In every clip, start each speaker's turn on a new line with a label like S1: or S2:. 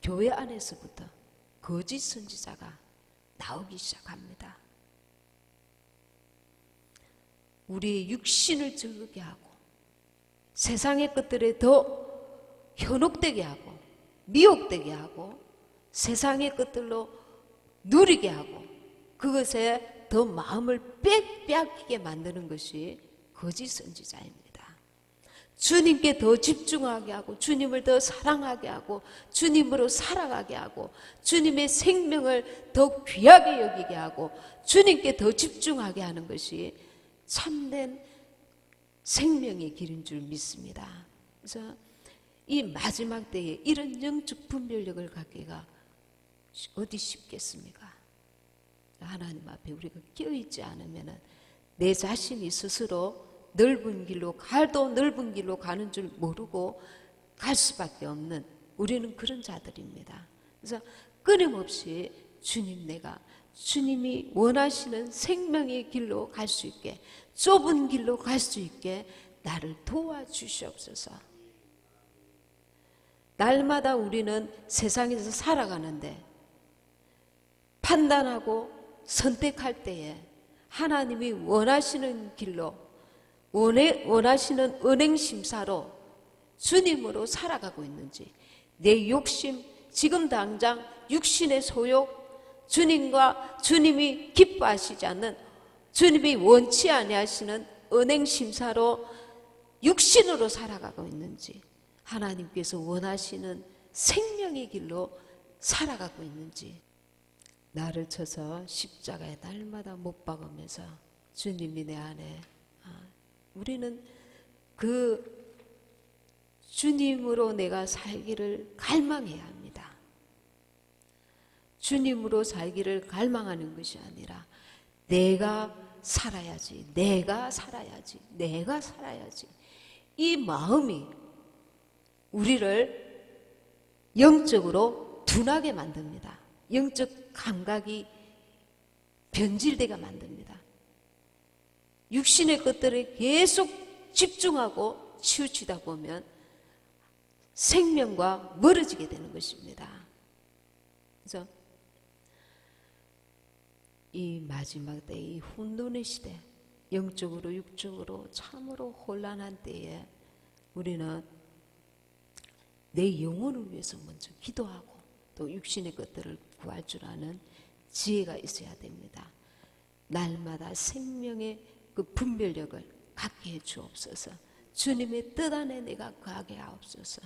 S1: 교회 안에서부터 거짓 선지자가 나오기 시작합니다. 우리의 육신을 즐겁게 하고 세상의 것들에 더 현혹되게 하고 미혹되게 하고 세상의 것들로 누리게 하고 그것에 더 마음을 빼앗기게 만드는 것이 거짓 선지자입니다. 주님께 더 집중하게 하고 주님을 더 사랑하게 하고 주님으로 살아가게 하고 주님의 생명을 더 귀하게 여기게 하고 주님께 더 집중하게 하는 것이 참된 생명의 길인 줄 믿습니다. 그래서 이 마지막 때에 이런 영적 분별력을 갖기가 어디 쉽겠습니까? 하나님 앞에 우리가 끼어있지 않으면 내 자신이 스스로 넓은 길로 갈도 넓은 길로 가는 줄 모르고 갈 수밖에 없는 우리는 그런 자들입니다. 그래서 끊임없이 주님, 내가 주님이 원하시는 생명의 길로 갈 수 있게, 좁은 길로 갈 수 있게 나를 도와주시옵소서. 날마다 우리는 세상에서 살아가는데 판단하고 선택할 때에 하나님이 원하시는 길로, 원하시는 은행심사로 주님으로 살아가고 있는지, 내 욕심, 지금 당장 육신의 소욕, 주님과 주님이 기뻐하시지 않는, 주님이 원치 아니하시는 은행심사로 육신으로 살아가고 있는지, 하나님께서 원하시는 생명의 길로 살아가고 있는지, 나를 쳐서 십자가에 날마다 못 박으면서 주님이 내 안에, 우리는 그 주님으로 내가 살기를 갈망해야 합니다. 주님으로 살기를 갈망하는 것이 아니라 내가 살아야지, 내가 살아야지, 내가 살아야지, 이 마음이 우리를 영적으로 둔하게 만듭니다. 영적 감각이 변질되게 만듭니다. 육신의 것들에 계속 집중하고 치우치다 보면 생명과 멀어지게 되는 것입니다. 그래서 이 마지막 때, 이 혼돈의 시대, 영적으로 육적으로 참으로 혼란한 때에 우리는 내 영혼을 위해서 먼저 기도하고 또 육신의 것들을 구할 줄 아는 지혜가 있어야 됩니다. 날마다 생명의 그 분별력을 갖게 해 주옵소서. 주님의 뜻 안에 내가 거하게 하옵소서.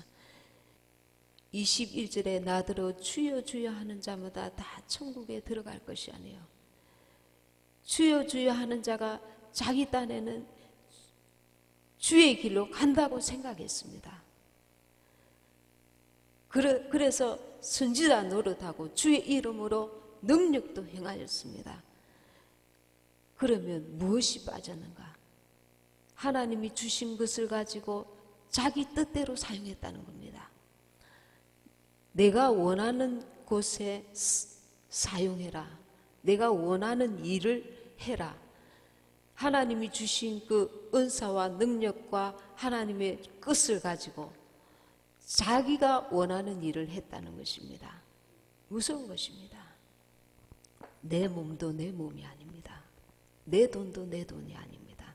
S1: 21절에 나더러 주여 주여 하는 자마다 다 천국에 들어갈 것이 아니요, 주여 주여 하는 자가 자기 딴에는 주의 길로 간다고 생각했습니다. 그래서 선지자 노릇하고 주의 이름으로 능력도 행하였습니다. 그러면 무엇이 빠졌는가? 하나님이 주신 것을 가지고 자기 뜻대로 사용했다는 겁니다. 내가 원하는 곳에 사용해라. 내가 원하는 일을 해라. 하나님이 주신 그 은사와 능력과 하나님의 뜻을 가지고 자기가 원하는 일을 했다는 것입니다. 무서운 것입니다. 내 몸도 내 몸이 아닙니다. 내 돈도 내 돈이 아닙니다.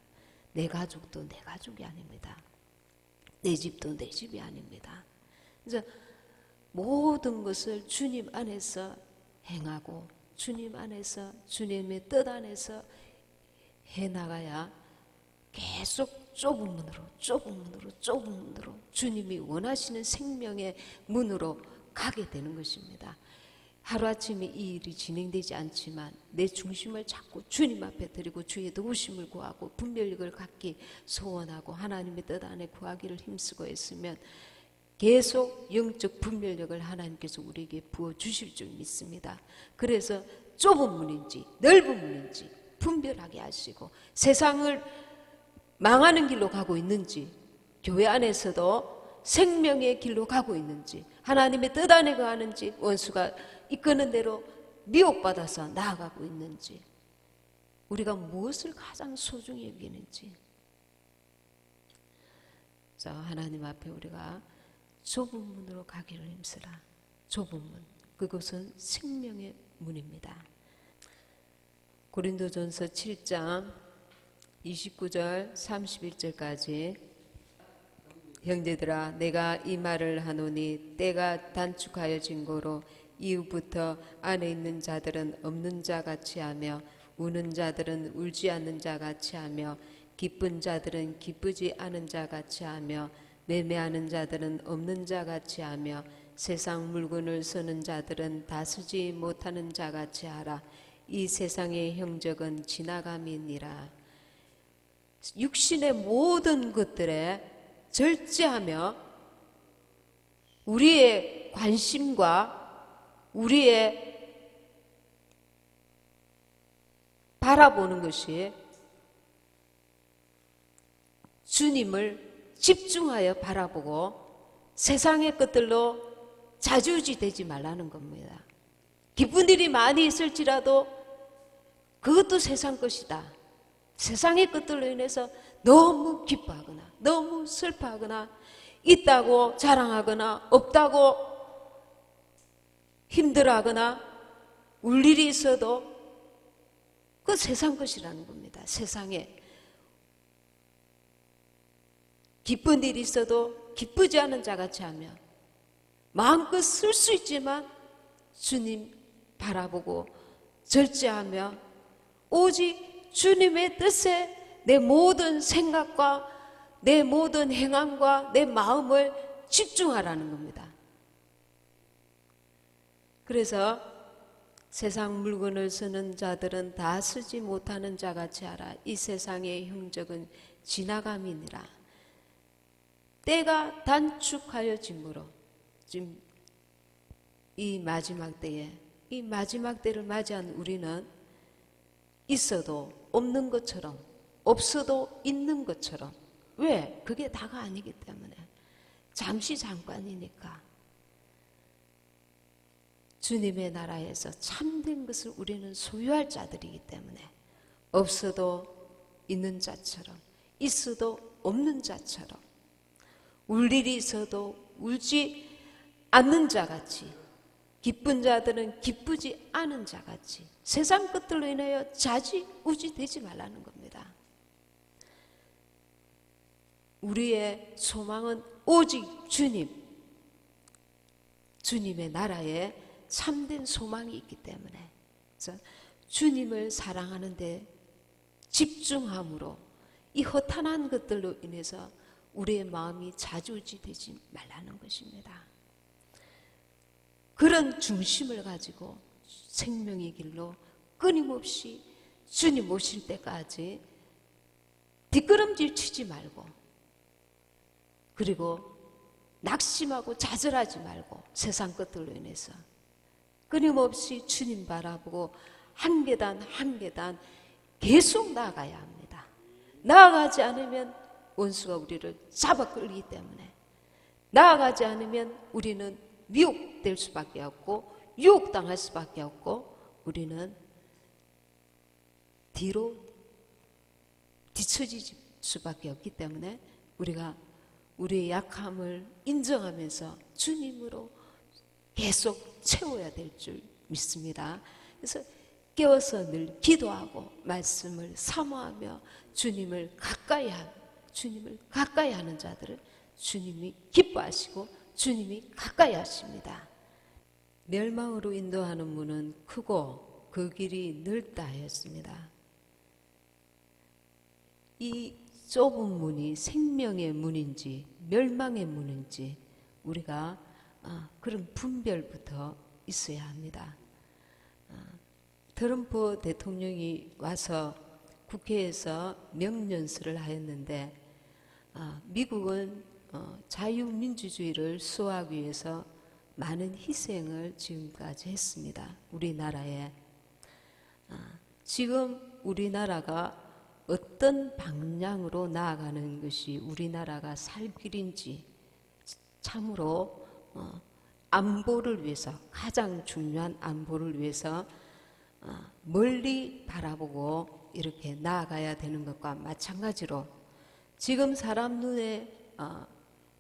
S1: 내 가족도 내 가족이 아닙니다. 내 집도 내 집이 아닙니다. 그래서 모든 것을 주님 안에서 행하고 주님 안에서, 주님의 뜻 안에서 해나가야 계속 좁은 문으로 좁은 문으로 좁은 문으로 주님이 원하시는 생명의 문으로 가게 되는 것입니다. 하루아침에 이 일이 진행되지 않지만 내 중심을 자꾸 주님 앞에 드리고 주의 도우심을 구하고 분별력을 갖기 소원하고 하나님의 뜻 안에 구하기를 힘쓰고 했으면 계속 영적 분별력을 하나님께서 우리에게 부어주실 줄 믿습니다. 그래서 좁은 문인지 넓은 문인지 분별하게 하시고 세상을 망하는 길로 가고 있는지 교회 안에서도 생명의 길로 가고 있는지 하나님의 뜻 안에 거하는지 원수가 이끄는 대로 미혹받아서 나아가고 있는지 우리가 무엇을 가장 소중히 여기는지 자 하나님 앞에 우리가 좁은 문으로 가기를 힘쓰라. 좁은 문, 그것은 생명의 문입니다. 고린도전서 7장 29절 31절까지 형제들아 내가 이 말을 하노니 때가 단축하여진 고로 이후부터 안에 있는 자들은 없는 자 같이 하며 우는 자들은 울지 않는 자 같이 하며 기쁜 자들은 기쁘지 않은 자 같이 하며 매매하는 자들은 없는 자 같이 하며 세상 물건을 쓰는 자들은 다스지 못하는 자 같이 하라. 이 세상의 형적은 지나감이니라. 육신의 모든 것들에 절제하며 우리의 관심과 우리의 바라보는 것이 주님을 집중하여 바라보고 세상의 것들로 좌지우지되지 말라는 겁니다. 기쁜 일이 많이 있을지라도 그것도 세상 것이다. 세상의 것들로 인해서 너무 기뻐하거나 너무 슬퍼하거나 있다고 자랑하거나 없다고 힘들어하거나 울 일이 있어도 그 세상 것이라는 겁니다. 세상에 기쁜 일이 있어도 기쁘지 않은 자같이 하며 마음껏 쓸 수 있지만 주님 바라보고 절제하며 오직 주님의 뜻에 내 모든 생각과 내 모든 행함과 내 마음을 집중하라는 겁니다. 그래서 세상 물건을 쓰는 자들은 다 쓰지 못하는 자같이 하라. 이 세상의 형적은 지나감이니라. 때가 단축하여짐으로 지금 이 마지막 때에 이 마지막 때를 맞이한 우리는 있어도 없는 것처럼 없어도 있는 것처럼 왜? 그게 다가 아니기 때문에 잠시 잠깐이니까 주님의 나라에서 참된 것을 우리는 소유할 자들이기 때문에 없어도 있는 자처럼 있어도 없는 자처럼 울 일이 있어도 울지 않는 자같이 기쁜 자들은 기쁘지 않은 자같이 세상 것들로 인하여 좌지우지 되지 말라는 겁니다. 우리의 소망은 오직 주님의 나라에 참된 소망이 있기 때문에 주님을 사랑하는 데 집중함으로 이 허탄한 것들로 인해서 우리의 마음이 좌지우지 되지 말라는 것입니다. 그런 중심을 가지고 생명의 길로 끊임없이 주님 오실 때까지 뒷걸음질 치지 말고 그리고 낙심하고 좌절하지 말고 세상 것들로 인해서 끊임없이 주님 바라보고 한 계단 한 계단 계속 나아가야 합니다. 나아가지 않으면 원수가 우리를 잡아 끌기 때문에 나아가지 않으면 우리는 미혹될 수밖에 없고 유혹당할 수밖에 없고 우리는 뒤로 뒤처질 수밖에 없기 때문에 우리가 우리의 약함을 인정하면서 주님으로 계속 채워야 될 줄 믿습니다. 그래서 깨어서 늘 기도하고 말씀을 사모하며 주님을 가까이 하는 자들을 주님이 기뻐하시고 주님이 가까이 하십니다. 멸망으로 인도하는 문은 크고 그 길이 넓다 하였습니다. 이 좁은 문이 생명의 문인지 멸망의 문인지 우리가 그런 분별부터 있어야 합니다. 트럼프 대통령이 와서 국회에서 명연설을 하였는데 미국은 자유민주주의를 수호하기 위해서 많은 희생을 지금까지 했습니다. 우리나라에 지금 우리나라가 어떤 방향으로 나아가는 것이 우리나라가 살 길인지 참으로 안보를 위해서 가장 중요한 안보를 위해서 멀리 바라보고 이렇게 나아가야 되는 것과 마찬가지로 지금 사람 눈에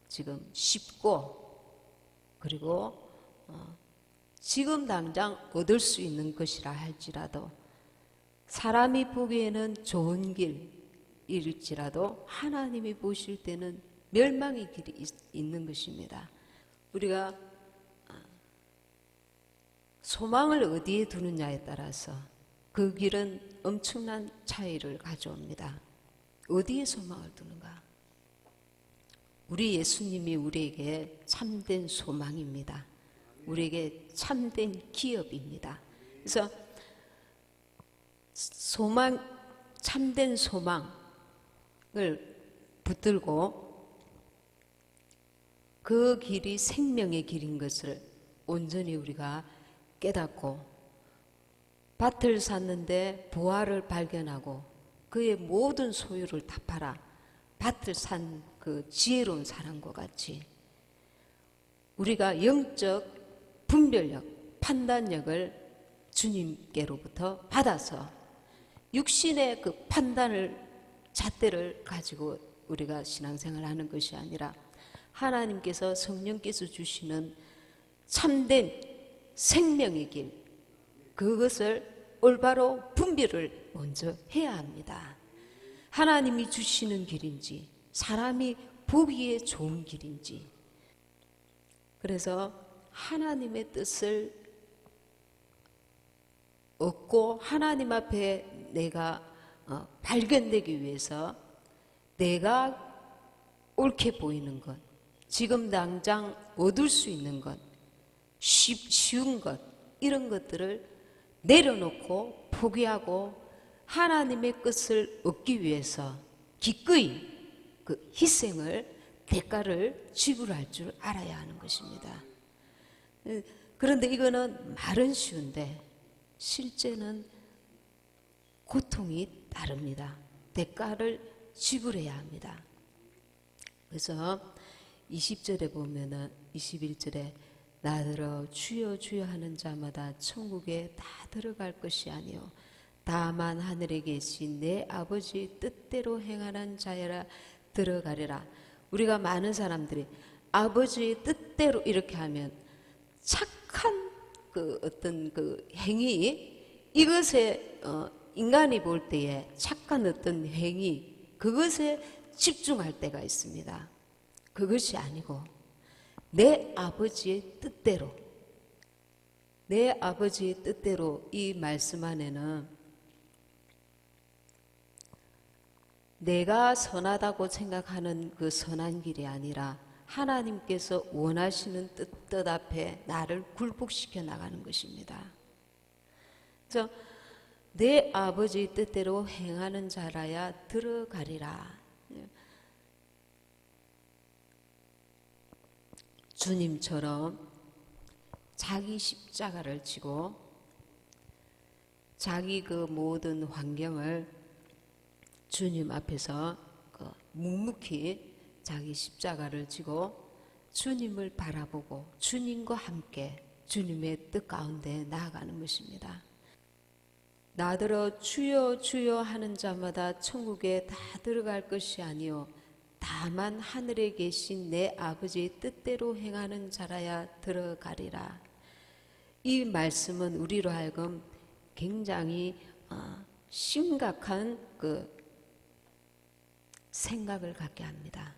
S1: 지금 쉽고 그리고 지금 당장 얻을 수 있는 것이라 할지라도 사람이 보기에는 좋은 길일지라도 하나님이 보실 때는 멸망의 길이 있는 것입니다. 우리가 소망을 어디에 두느냐에 따라서 그 길은 엄청난 차이를 가져옵니다. 어디에 소망을 두는가? 우리 예수님이 우리에게 참된 소망입니다. 우리에게 참된 기업입니다. 그래서 참된 소망을 붙들고 그 길이 생명의 길인 것을 온전히 우리가 깨닫고 밭을 샀는데 부화를 발견하고 그의 모든 소유를 다 팔아 밭을 산 그 지혜로운 사람과 같이 우리가 영적 분별력, 판단력을 주님께로부터 받아서 육신의 그 판단을 잣대를 가지고 우리가 신앙생활을 하는 것이 아니라 하나님께서 성령께서 주시는 참된 생명의 길, 그것을 올바로 분별을 먼저 해야 합니다. 하나님이 주시는 길인지 사람이 보기에 좋은 길인지. 그래서 하나님의 뜻을 얻고 하나님 앞에 내가 발견되기 위해서 내가 옳게 보이는 것, 지금 당장 얻을 수 있는 것, 쉬운 것, 이런 것들을 내려놓고 포기하고 하나님의 뜻을 얻기 위해서 기꺼이 그 희생을, 대가를 지불할 줄 알아야 하는 것입니다. 그런데 이거는 말은 쉬운데 실제는 고통이 따릅니다. 대가를 지불해야 합니다. 그래서 20절에 보면은 21절에 나더러 주여 주여 하는 자마다 천국에 다 들어갈 것이 아니요 다만 하늘에 계신 내 아버지 뜻대로 행하는 자여라 들어가리라. 우리가 많은 사람들이 아버지의 뜻대로 이렇게 하면 착한 그 어떤 그 행위, 이것에 인간이 볼 때에 착한 어떤 행위, 그것에 집중할 때가 있습니다. 그것이 아니고 내 아버지의 뜻대로, 내 아버지의 뜻대로, 이 말씀 안에는 내가 선하다고 생각하는 그 선한 길이 아니라 하나님께서 원하시는 뜻 앞에 나를 굴복시켜 나가는 것입니다. 그래서 내 아버지의 뜻대로 행하는 자라야 들어가리라. 주님처럼 자기 십자가를 지고 자기 그 모든 환경을 주님 앞에서 묵묵히 자기 십자가를 지고 주님을 바라보고 주님과 함께 주님의 뜻 가운데 나아가는 것입니다. 나더러 주여 주여 하는 자마다 천국에 다 들어갈 것이 아니요 다만 하늘에 계신 내 아버지의 뜻대로 행하는 자라야 들어가리라. 이 말씀은 우리로 하여금 굉장히 심각한 그 생각을 갖게 합니다.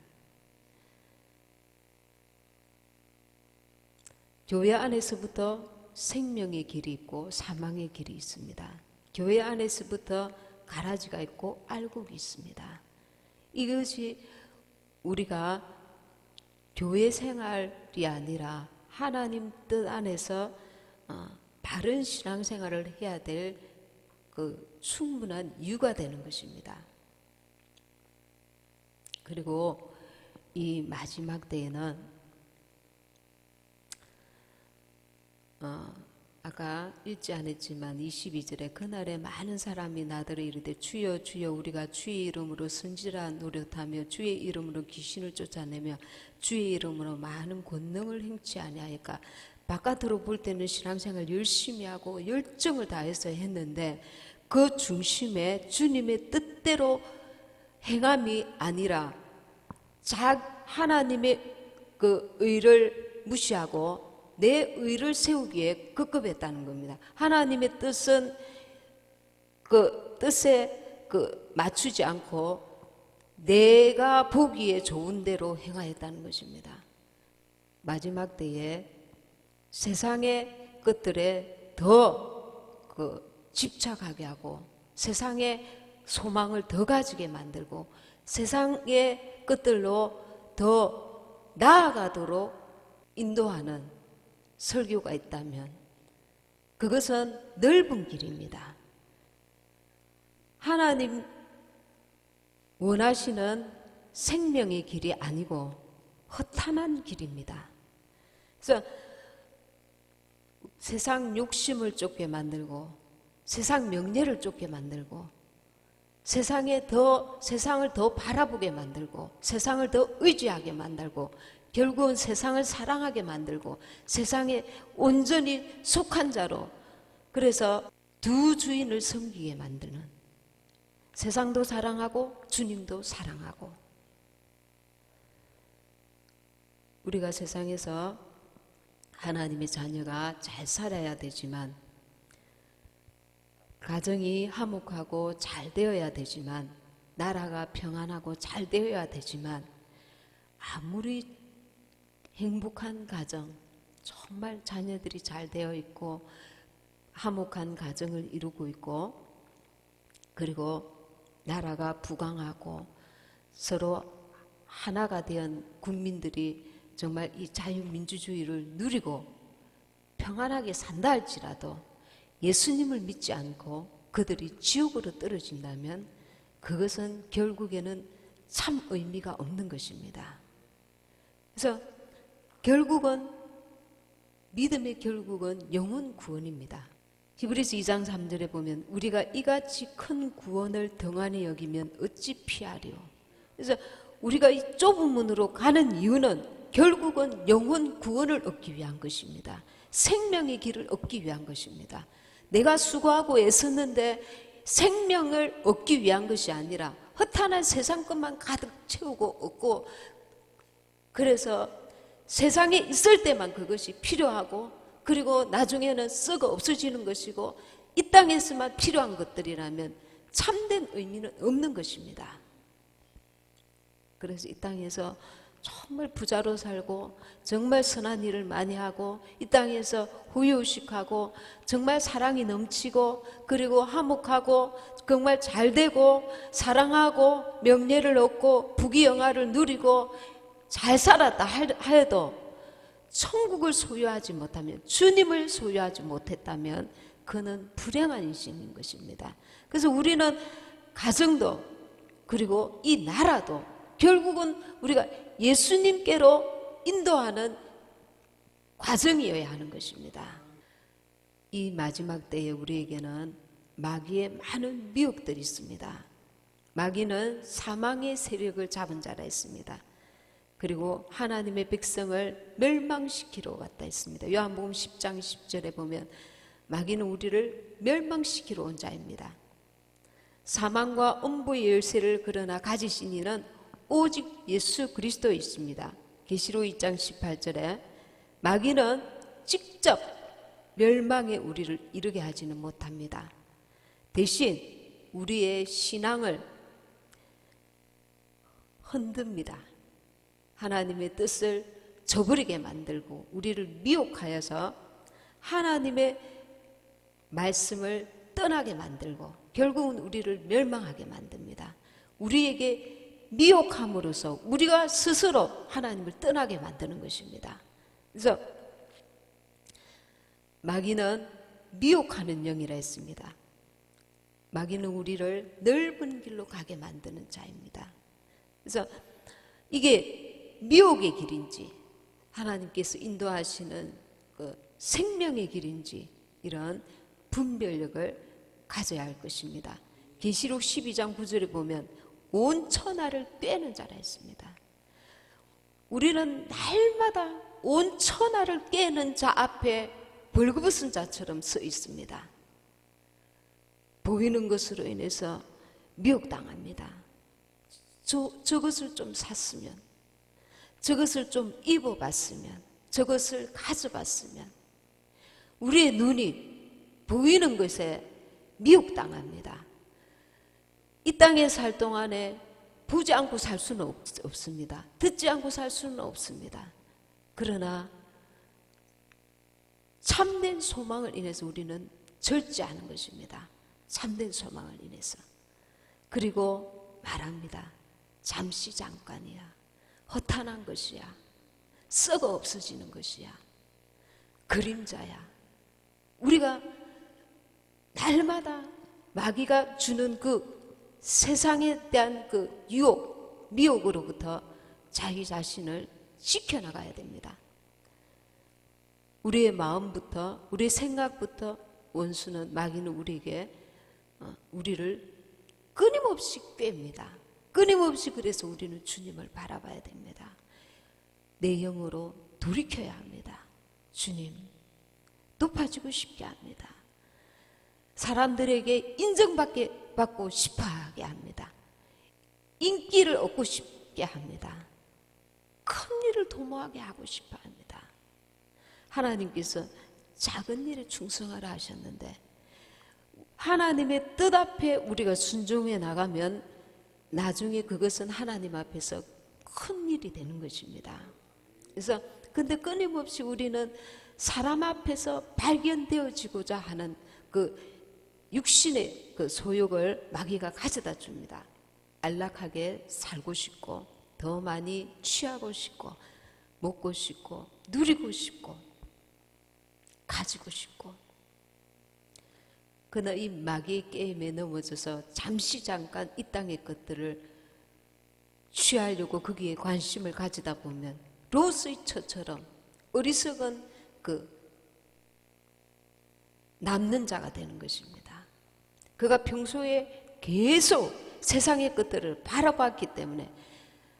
S1: 교회 안에서부터 생명의 길이 있고 사망의 길이 있습니다. 교회 안에서부터 가라지가 있고 알곡이 있습니다. 이것이 우리가 교회 생활이 아니라 하나님 뜻 안에서 바른 신앙생활을 해야 될 그 충분한 이유가 되는 것입니다. 그리고 이 마지막 때에는 아까 읽지 않았지만 22절에 그날에 많은 사람이 나더러 이르되 주여 주여 우리가 주의 이름으로 선지라 노릇하며 주의 이름으로 귀신을 쫓아내며 주의 이름으로 많은 권능을 행치 아니하였까. 바깥으로 볼 때는 신앙생활 열심히 하고 열정을 다해서 했는데 그 중심에 주님의 뜻대로 행함이 아니라 하나님의 그 의를 무시하고 내 의를 세우기에 급급했다는 겁니다. 하나님의 뜻은 그 뜻에 맞추지 않고 내가 보기에 좋은 대로 행하였다는 것입니다. 마지막 때에 세상의 것들에 더 집착하게 하고 세상의 소망을 더 가지게 만들고 세상의 것들로 더 나아가도록 인도하는 설교가 있다면 그것은 넓은 길입니다. 하나님 원하시는 생명의 길이 아니고 허탄한 길입니다. 그래서 세상 욕심을 쫓게 만들고 세상 명예를 쫓게 만들고 세상을 더 바라보게 만들고 세상을 더 의지하게 만들고 결국은 세상을 사랑하게 만들고 세상에 온전히 속한 자로 그래서 두 주인을 섬기게 만드는 세상도 사랑하고 주님도 사랑하고 우리가 세상에서 하나님의 자녀가 잘 살아야 되지만 가정이 화목하고 잘 되어야 되지만 나라가 평안하고 잘 되어야 되지만 아무리 행복한 가정 정말 자녀들이 잘 되어 있고 화목한 가정을 이루고 있고 그리고 나라가 부강하고 서로 하나가 된 국민들이 정말 이 자유민주주의를 누리고 평안하게 산다 할지라도 예수님을 믿지 않고 그들이 지옥으로 떨어진다면 그것은 결국에는 참 의미가 없는 것입니다. 그래서 결국은 믿음의 결국은 영혼 구원입니다. 히브리서 2장 3절에 보면 우리가 이같이 큰 구원을 등한히 여기면 어찌 피하리요. 그래서 우리가 이 좁은 문으로 가는 이유는 결국은 영혼 구원을 얻기 위한 것입니다. 생명의 길을 얻기 위한 것입니다. 내가 수고하고 애썼는데 생명을 얻기 위한 것이 아니라 허탄한 세상 것만 가득 채우고 얻고 그래서 세상에 있을 때만 그것이 필요하고 그리고 나중에는 썩어 없어지는 것이고 이 땅에서만 필요한 것들이라면 참된 의미는 없는 것입니다. 그래서 이 땅에서 정말 부자로 살고 정말 선한 일을 많이 하고 이 땅에서 후유식하고 정말 사랑이 넘치고 그리고 화목하고 정말 잘 되고 사랑하고 명예를 얻고 부귀영화를 누리고 잘 살았다 하여도 천국을 소유하지 못하면 주님을 소유하지 못했다면 그는 불행한 인생인 것입니다. 그래서 우리는 가정도 그리고 이 나라도 결국은 우리가 예수님께로 인도하는 과정이어야 하는 것입니다. 이 마지막 때에 우리에게는 마귀의 많은 미혹들이 있습니다. 마귀는 사망의 세력을 잡은 자라 했습니다. 그리고 하나님의 백성을 멸망시키러 왔다 했습니다. 요한복음 10장 10절에 보면 마귀는 우리를 멸망시키러 온 자입니다. 사망과 음부의 열쇠를 그러나 가지신 이는 오직 예수 그리스도에 있습니다. 계시록 2장 18절에 마귀는 직접 멸망에 우리를 이르게 하지는 못합니다. 대신 우리의 신앙을 흔듭니다. 하나님의 뜻을 저버리게 만들고 우리를 미혹하여서 하나님의 말씀을 떠나게 만들고 결국은 우리를 멸망하게 만듭니다. 우리에게 미혹함으로써 우리가 스스로 하나님을 떠나게 만드는 것입니다. 그래서 마귀는 미혹하는 영이라 했습니다. 마귀는 우리를 넓은 길로 가게 만드는 자입니다. 그래서 이게 미혹의 길인지 하나님께서 인도하시는 그 생명의 길인지 이런 분별력을 가져야 할 것입니다. 계시록 12장 9절에 보면 온 천하를 꿰는 자라 했습니다. 우리는 날마다 온 천하를 꿰는 자 앞에 벌거벗은 자처럼 서 있습니다. 보이는 것으로 인해서 미혹당합니다. 저것을 좀 샀으면, 저것을 좀 입어봤으면, 저것을 가져봤으면 우리의 눈이 보이는 것에 미혹당합니다. 이 땅에 살 동안에 보지 않고 살 수는 없습니다. 듣지 않고 살 수는 없습니다. 그러나 참된 소망을 인해서 우리는 절제하는 것입니다. 참된 소망을 인해서. 그리고 말합니다. 잠시 잠깐이야. 허탄한 것이야. 썩어 없어지는 것이야. 그림자야. 우리가 날마다 마귀가 주는 그 세상에 대한 그 유혹, 미혹으로부터 자기 자신을 지켜나가야 됩니다. 우리의 마음부터, 우리의 생각부터 원수는, 마귀는 우리에게 우리를 끊임없이 꿰입니다. 끊임없이. 그래서 우리는 주님을 바라봐야 됩니다. 내 영으로 돌이켜야 합니다. 주님, 높아지고 싶게 합니다. 사람들에게 인정받고 싶어하게 합니다. 인기를 얻고 싶게 합니다. 큰 일을 도모하게 하고 싶어 합니다. 하나님께서 작은 일에 충성하라 하셨는데 하나님의 뜻 앞에 우리가 순종해 나가면 나중에 그것은 하나님 앞에서 큰 일이 되는 것입니다. 그래서 근데 끊임없이 우리는 사람 앞에서 발견되어지고자 하는 그 육신의 그 소욕을 마귀가 가져다 줍니다. 안락하게 살고 싶고 더 많이 취하고 싶고 먹고 싶고 누리고 싶고 가지고 싶고. 그러나 이 마귀의 게임에 넘어져서 잠시 잠깐 이 땅의 것들을 취하려고 거기에 관심을 가지다 보면 롯의 처처럼 어리석은 그 남는 자가 되는 것입니다. 그가 평소에 계속 세상의 것들을 바라봤기 때문에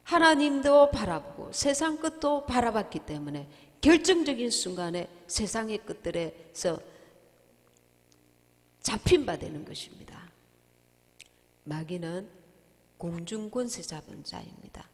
S1: 하나님도 바라보고 세상 것도 바라봤기 때문에 결정적인 순간에 세상의 것들에서 잡힌 바 되는 것입니다. 마귀는 공중 권세 잡은 자입니다.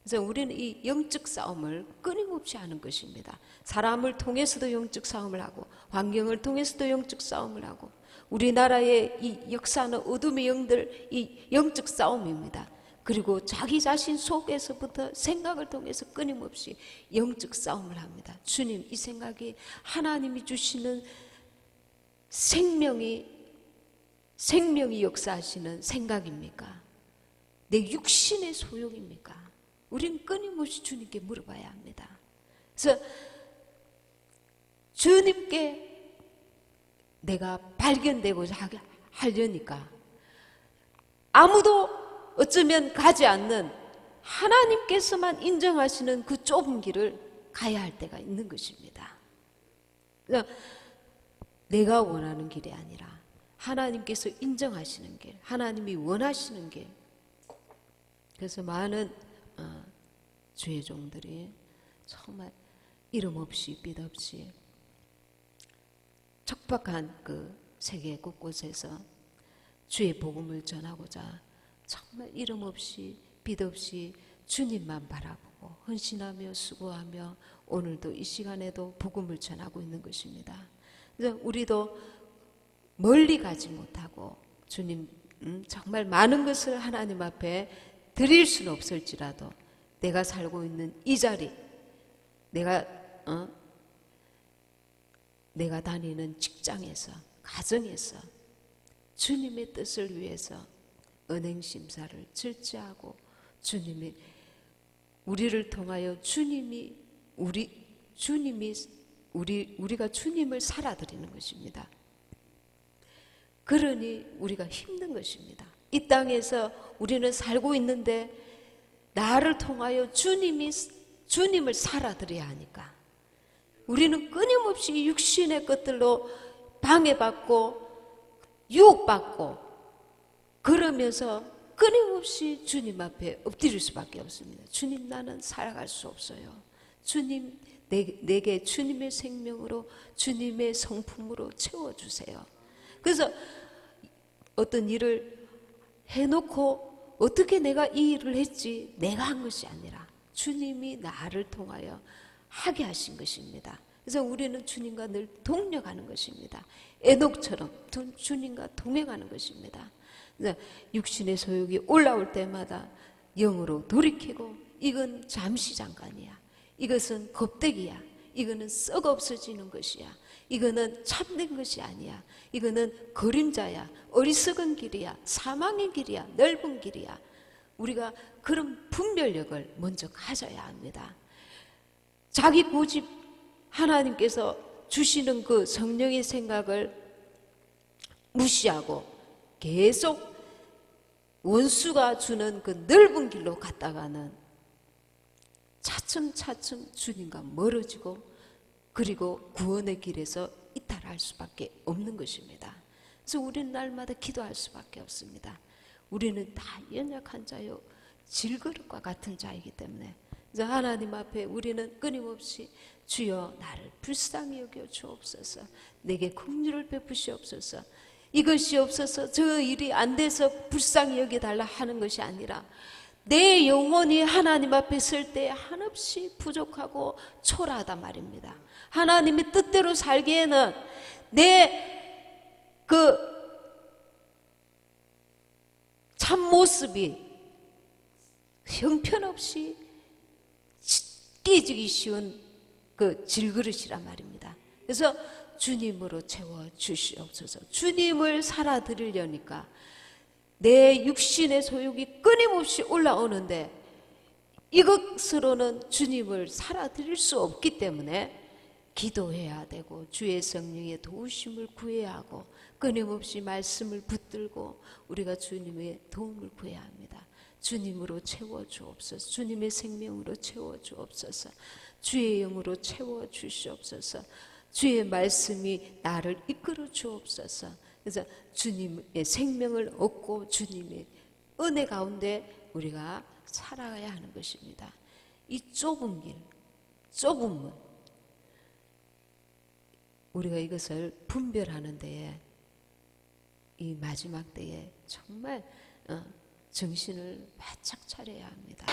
S1: 그래서 우리는 이 영적 싸움을 끊임없이 하는 것입니다. 사람을 통해서도 영적 싸움을 하고 환경을 통해서도 영적 싸움을 하고 우리나라의 이 역사는 어둠의 영들, 이 영적 싸움입니다. 그리고 자기 자신 속에서부터 생각을 통해서 끊임없이 영적 싸움을 합니다. 주님, 이 생각이 하나님이 주시는 생명이 역사하시는 생각입니까? 내 육신의 소욕입니까? 우린 끊임없이 주님께 물어봐야 합니다. 그래서 주님께 내가 발견되고자 하려니까 아무도 어쩌면 가지 않는 하나님께서만 인정하시는 그 좁은 길을 가야 할 때가 있는 것입니다. 그래서 내가 원하는 길이 아니라 하나님께서 인정하시는 길, 하나님이 원하시는 길. 그래서 많은 주의 종들이 정말 이름 없이 빛 없이 척박한 그 세계 곳곳에서 주의 복음을 전하고자 정말 이름 없이 빛 없이 주님만 바라보고 헌신하며 수고하며 오늘도 이 시간에도 복음을 전하고 있는 것입니다. 그래서 우리도 멀리 가지 못하고 주님 정말 많은 것을 하나님 앞에 드릴 수는 없을지라도 내가 살고 있는 이 자리, 내가 다니는 직장에서, 가정에서 주님의 뜻을 위해서 은행심사를 철저하고 주님이 우리를 통하여 우리가 주님을 살아드리는 것입니다. 그러니 우리가 힘든 것입니다. 이 땅에서 우리는 살고 있는데 나를 통하여 주님을 살아드려야 하니까 우리는 끊임없이 육신의 것들로 방해받고 유혹받고 그러면서 끊임없이 주님 앞에 엎드릴 수밖에 없습니다. 주님, 나는 살아갈 수 없어요. 주님, 내게 주님의 생명으로 주님의 성품으로 채워주세요. 그래서 어떤 일을 해놓고 어떻게 내가 이 일을 했지, 내가 한 것이 아니라 주님이 나를 통하여 하게 하신 것입니다. 그래서 우리는 주님과 늘 동력하는 것입니다. 에녹처럼 주님과 동행하는 것입니다. 육신의 소욕이 올라올 때마다 영으로 돌이키고 이건 잠시 잠깐이야. 이것은 겁대기야. 이거는 썩어 없어지는 것이야. 이거는 참된 것이 아니야. 이거는 그림자야. 어리석은 길이야. 사망의 길이야. 넓은 길이야. 우리가 그런 분별력을 먼저 가져야 합니다. 자기 고집, 하나님께서 주시는 그 성령의 생각을 무시하고 계속 원수가 주는 그 넓은 길로 갔다가는 차츰차츰 주님과 멀어지고 그리고 구원의 길에서 이탈할 수밖에 없는 것입니다. 그래서 우리는 날마다 기도할 수밖에 없습니다. 우리는 다 연약한 자요 질그릇과 같은 자이기 때문에 하나님 앞에 우리는 끊임없이 주여 나를 불쌍히 여겨 주옵소서, 내게 긍휼을 베푸시옵소서, 이것이 없어서 저 일이 안 돼서 불쌍히 여겨달라 하는 것이 아니라 내 영혼이 하나님 앞에 설 때 한없이 부족하고 초라하단 말입니다. 하나님의 뜻대로 살기에는 내 그 참모습이 형편없이 깨지기 쉬운 그 질그릇이란 말입니다. 그래서 주님으로 채워 주시옵소서. 주님을 살아드리려니까 내 육신의 소욕이 끊임없이 올라오는데 이것으로는 주님을 살아드릴 수 없기 때문에 기도해야 되고 주의 성령의 도우심을 구해야 하고 끊임없이 말씀을 붙들고 우리가 주님의 도움을 구해야 합니다. 주님으로 채워 주옵소서. 주님의 생명으로 채워 주옵소서. 주의 영으로 채워 주시옵소서. 주의 말씀이 나를 이끌어 주옵소서. 그래서 주님의 생명을 얻고 주님의 은혜 가운데 우리가 살아가야 하는 것입니다. 이 좁은 길, 좁은 문, 우리가 이것을 분별하는 데에 이 마지막 때에 정말 정신을 바짝 차려야 합니다.